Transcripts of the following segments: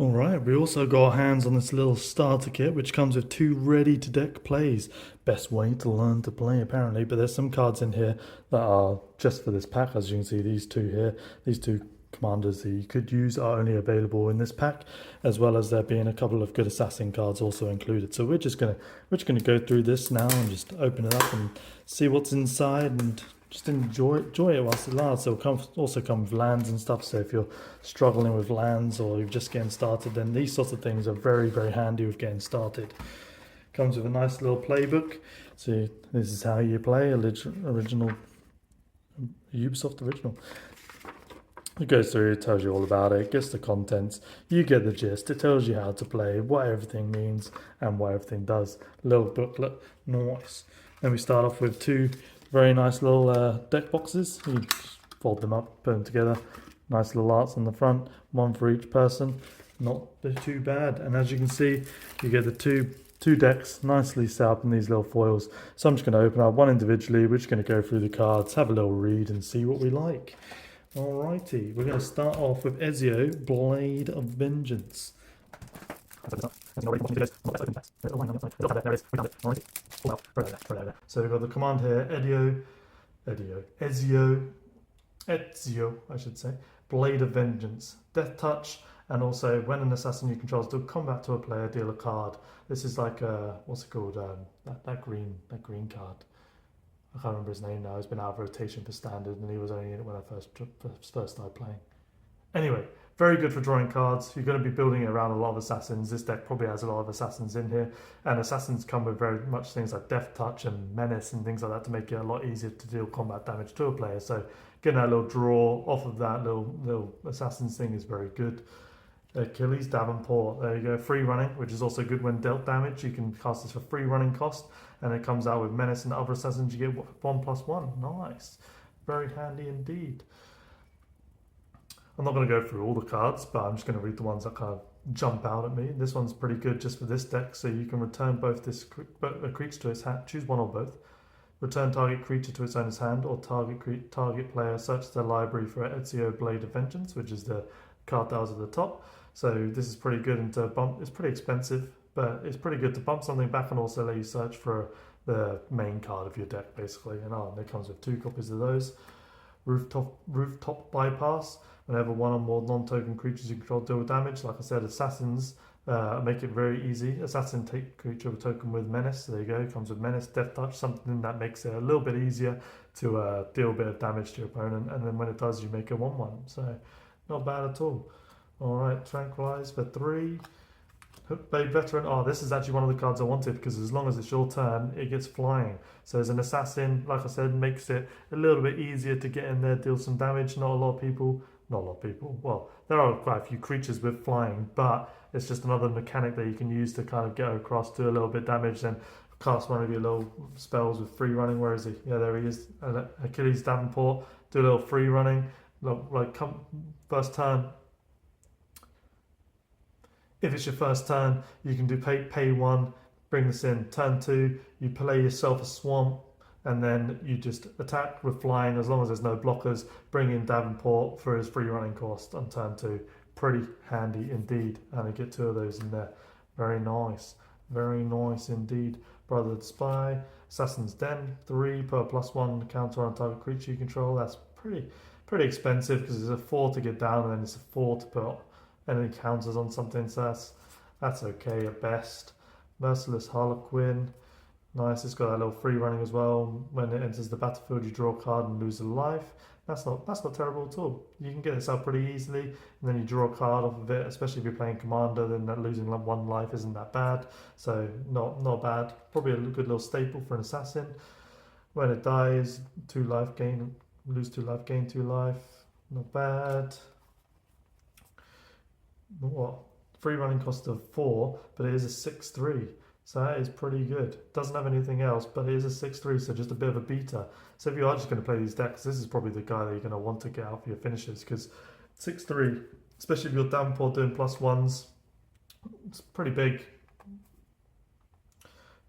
Alright, we also got our hands on this little starter kit which comes with two ready to deck plays. Best way to learn to play apparently, but there's some cards in here that are just for this pack. As you can see, these two here, these two commanders that you could use are only available in this pack, as well as there being a couple of good assassin cards also included. So we're just gonna go through this now and just open it up and see what's inside and just enjoy it whilst it lasts. It'll also come with lands and stuff. So if you're struggling with lands or you're just getting started, then these sorts of things are very handy with getting started. Comes with a nice little playbook. So this is how you play original Ubisoft original. It goes through, it tells you all about it, gets the contents, you get the gist, it tells you how to play, what everything means, and what everything does. Little booklet, nice. Then we start off with two very nice little deck boxes. You just fold them up, put them together. Nice little arts on the front, one for each person. Not too bad. And as you can see, you get the two decks nicely set up in these little foils. So I'm just going to open up one individually. We're just going to go through the cards, have a little read, and see what we like. Alrighty, we're going to start off with Ezio, Blade of Vengeance. So we've got the command here, Ezio, I should say, Blade of Vengeance, Death Touch, and also when an assassin you control does combat to a player, deal a card. This is like what's it called? That green card. I can't remember his name now. He's been out of rotation for standard, and he was only in it when I first started playing. Anyway, very good for drawing cards. You're going to be building it around a lot of assassins. This deck probably has a lot of assassins in here, and assassins come with very much things like Death Touch and Menace and things like that to make it a lot easier to deal combat damage to a player. So getting that little draw off of that little assassins thing is very good. Achilles Davenport, there you go, free running, which is also good when dealt damage. You can cast this for free running cost, and it comes out with Menace and other assassins. You get 1+1. Nice, very handy indeed. I'm not going to go through all the cards, but I'm just going to read the ones that kind of jump out at me. This one's pretty good just for this deck, so you can return both this creature to its hand, choose one or both. Return target creature to its owner's hand, or target player search their library for Ezio Blade of Vengeance, which is the card that was at the top. So this is pretty good and to bump. It's pretty expensive, but it's pretty good to bump something back and also let you search for the main card of your deck, basically. And it comes with 2 copies of those. Rooftop Bypass. Whenever one or more non-token creatures you control deal damage, like I said, assassins make it very easy. Assassin take creature with token with Menace. So there you go. It comes with Menace, Death Touch, something that makes it a little bit easier to deal a bit of damage to your opponent. And then when it does, you make a 1/1. So not bad at all. All right, Tranquilize for 3. Blade Veteran. Oh, this is actually one of the cards I wanted because as long as it's your turn, it gets flying. So as an assassin, like I said, makes it a little bit easier to get in there, deal some damage. Not a lot of people. Well, there are quite a few creatures with flying, but it's just another mechanic that you can use to kind of get across, do a little bit of damage, then cast one of your little spells with free running. Where is he? Yeah, there he is. Achilles Davenport. Do a little free running. Like come first turn. If it's your first turn, you can do pay 1, bring this in. Turn 2, you play yourself a swamp, and then you just attack with flying as long as there's no blockers. Bring in Davenport for his free running cost on turn 2. Pretty handy indeed, and I get 2 of those in there. Very nice indeed. Brothered Spy, Assassin's Den, 3 per +1 counter on target creature you control. That's pretty expensive because it's a 4 to get down, and then it's a 4 to put any counters on something, so that's okay at best. Merciless Harlequin, nice. It's got that little free running as well. When it enters the battlefield, you draw a card and lose a life. That's not terrible at all. You can get this out pretty easily, and then you draw a card off of it. Especially if you're playing commander, then that losing 1 life isn't that bad. So not bad. Probably a good little staple for an assassin. When it dies, 2 life gain, lose 2 life, gain 2 life. Not bad. What? Free running cost of 4, but it is a 6/3. So that is pretty good. Doesn't have anything else, but it is a 6/3, so just a bit of a beater. So if you are just going to play these decks, this is probably the guy that you're going to want to get out for your finishes, because 6/3, especially if you're Davenport doing +1s, it's pretty big.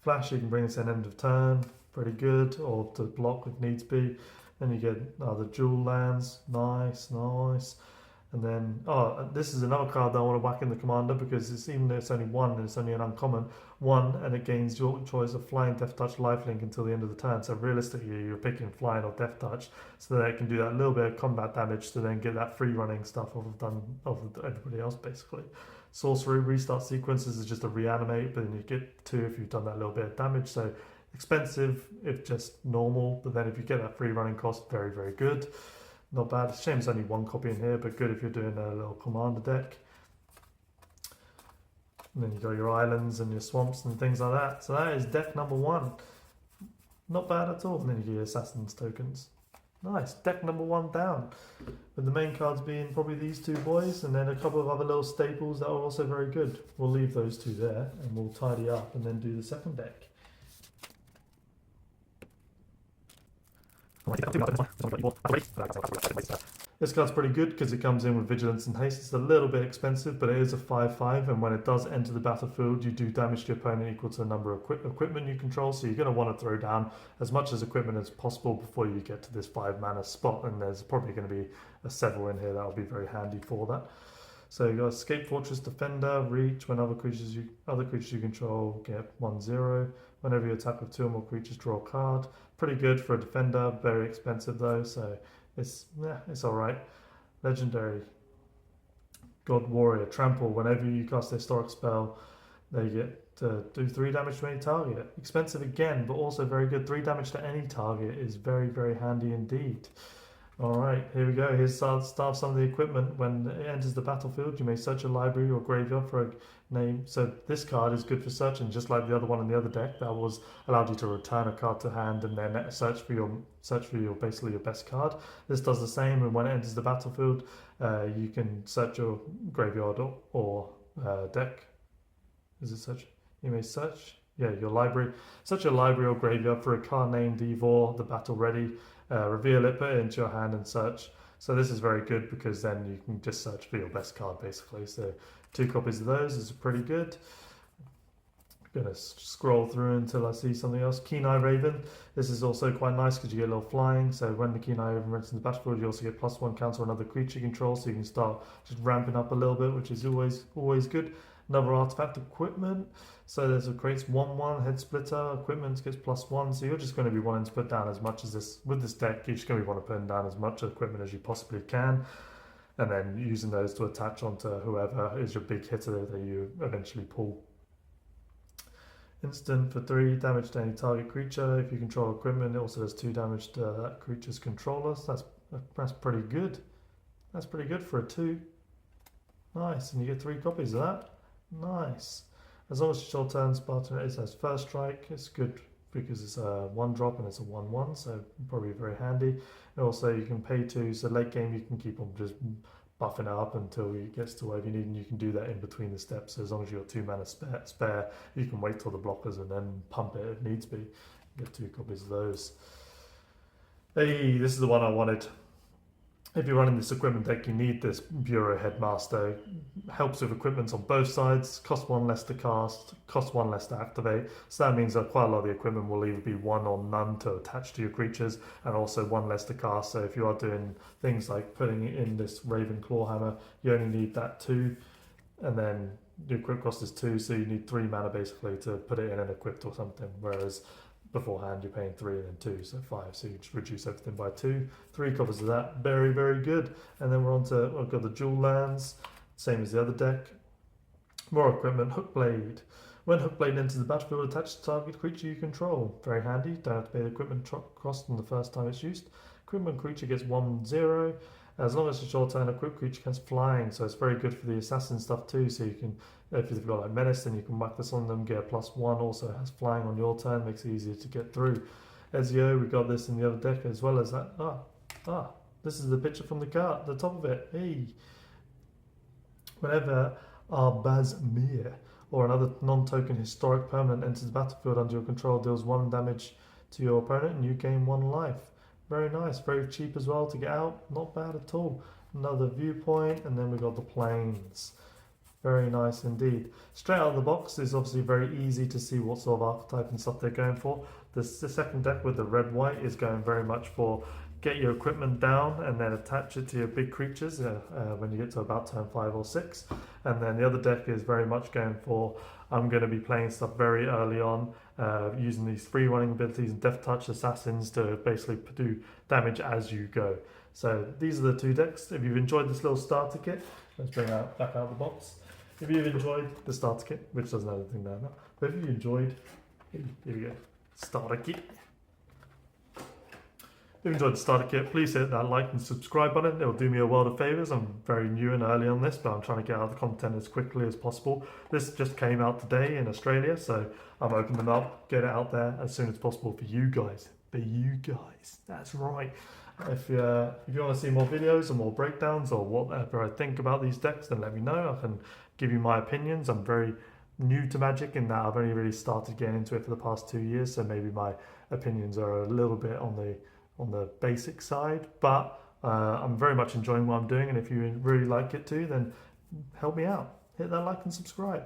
Flash, you can bring this in end of turn, pretty good, or to block if needs be. Then you get the dual lands, nice. And then, this is another card that I want to whack in the commander because it's even though it's only one and it's only an uncommon one, and it gains your choice of flying, death touch, lifelink until the end of the turn. So realistically, you're picking flying or death touch, so that it can do that little bit of combat damage to then get that free running stuff of everybody else basically. Sorcery restart sequences is just a reanimate, but then you get 2 if you've done that little bit of damage. So expensive if just normal, but then if you get that free running cost, very, very good. Not bad. It's a shame there's only 1 copy in here, but good if you're doing a little commander deck. And then you got your islands and your swamps and things like that. So that is deck number 1. Not bad at all. And then you get your assassins tokens. Nice. Deck number 1 down. With the main cards being probably these 2 boys, and then a couple of other little staples that are also very good. We'll leave those 2 there, and we'll tidy up and then do the second deck. This card's pretty good because it comes in with Vigilance and Haste. It's a little bit expensive, but it is a 5/5, and when it does enter the battlefield, you do damage to your opponent equal to the number of equipment you control, so you're going to want to throw down as much as equipment as possible before you get to this 5 mana spot, and there's probably going to be a several in here that will be very handy for that. So you've got Escape Fortress, Defender, Reach. When other creatures you control get 1/0. Whenever you attack with 2 or more creatures, draw a card. Pretty good for a Defender. Very expensive though, so it's all right. Legendary God Warrior, Trample. Whenever you cast a historic spell, they get to do 3 damage to any target. Expensive again, but also very good. 3 damage to any target is very, very handy indeed. Alright, here we go. Here's start some of the equipment. When it enters the battlefield, you may search a library or graveyard for a name. So this card is good for searching, just like the other one in the other deck that was allowed you to return a card to hand and then search for your basically your best card. This does the same, and when it enters the battlefield, you can search your graveyard or deck. Is it search? You may search. Yeah, your library. Search your library or graveyard for a card named Evor, the battle ready. Reveal it, put it into your hand and search. So this is very good because then you can just search for your best card basically. So 2 copies of those is pretty good. I'm going to scroll through until I see something else. Keen Eye Raven. This is also quite nice because you get a little flying. So when the Keen Eye Raven enters the battlefield, you also get +1 counter on another creature you control. So you can start just ramping up a little bit, which is always good. Another artifact, equipment. So there's a creates 1/1 head splitter. Equipment gets +1. So you're just going to be wanting to put down as much as this with this deck. You're just going to be wanting to put down as much equipment as you possibly can, and then using those to attach onto whoever is your big hitter that you eventually pull. Instant for 3 damage to any target creature. If you control equipment, it also does 2 damage to that creature's controller. So that's pretty good. That's pretty good for a 2. Nice, and you get 3 copies of that. Nice. As long as it's your turn, Spartan it has first strike. It's good because it's a 1-drop and it's a 1/1, so probably very handy. And also you can pay 2, so late game you can keep on just buffing it up until it gets to wherever you need, and you can do that in between the steps. So as long as you've got 2 mana spare, you can wait till the blockers and then pump it if needs be. Get 2 copies of those. Hey, this is the one I wanted. If you're running this equipment deck, you need this Bureau Headmaster. Helps with equipment on both sides, costs 1 less to cast, costs 1 less to activate. So that means that quite a lot of the equipment will either be 1 or none to attach to your creatures, and also 1 less to cast. So if you are doing things like putting it in this Raven Clawhammer, you only need that 2, and then the equip cost is 2, so you need 3 mana basically to put it in an equipped or something, whereas beforehand you're paying 3 and then 2, so 5, so you just reduce everything by 2. 3 copies of that, very, very good. And then we're on to, I've got the dual lands, same as the other deck. More equipment. Hookblade. When Hookblade enters the battlefield, attach the target creature you control. Very handy, don't have to pay the equipment cost on the first time it's used. Equipment creature gets 1/0. As long as it's your turn, equipped creature gets flying, so it's very good for the assassin stuff too. So you can, if you've got like menace, then you can whack this on them, get a +1. Also has flying on your turn, makes it easier to get through. Ezio, we got this in the other deck as well as that. This is the picture from the card, the top of it. Hey, whenever Arbazmir or another non-token historic permanent enters the battlefield under your control, deals 1 damage to your opponent, and you gain 1 life. Very nice, very cheap as well to get out, not bad at all. Another viewpoint, and then we got the planes. Very nice indeed. Straight out of the box is obviously very easy to see what sort of archetype and stuff they're going for. The second deck with the red-white is going very much for get your equipment down and then attach it to your big creatures when you get to about turn 5 or 6. And then the other deck is very much going for, I'm going to be playing stuff very early on, using these free running abilities and Death Touch Assassins to basically do damage as you go. So these are the two decks. If you've enjoyed this little starter kit, let's bring it back out of the box. If you've enjoyed the starter kit, which doesn't have anything there now, but if you enjoyed, here we go, starter kit. If you enjoyed the starter kit, please hit that like and subscribe button. It will do me a world of favours. I'm very new and early on this, but I'm trying to get out the content as quickly as possible. This just came out today in Australia, so I'm opening them up, get it out there as soon as possible for you guys. For you guys, that's right. If you want to see more videos or more breakdowns or whatever I think about these decks, then let me know. I can give you my opinions. I'm very new to Magic in that I've only really started getting into it for the past 2 years, so maybe my opinions are a little bit on the basic side, but I'm very much enjoying what I'm doing, and if you really like it too, then help me out. Hit that like and subscribe.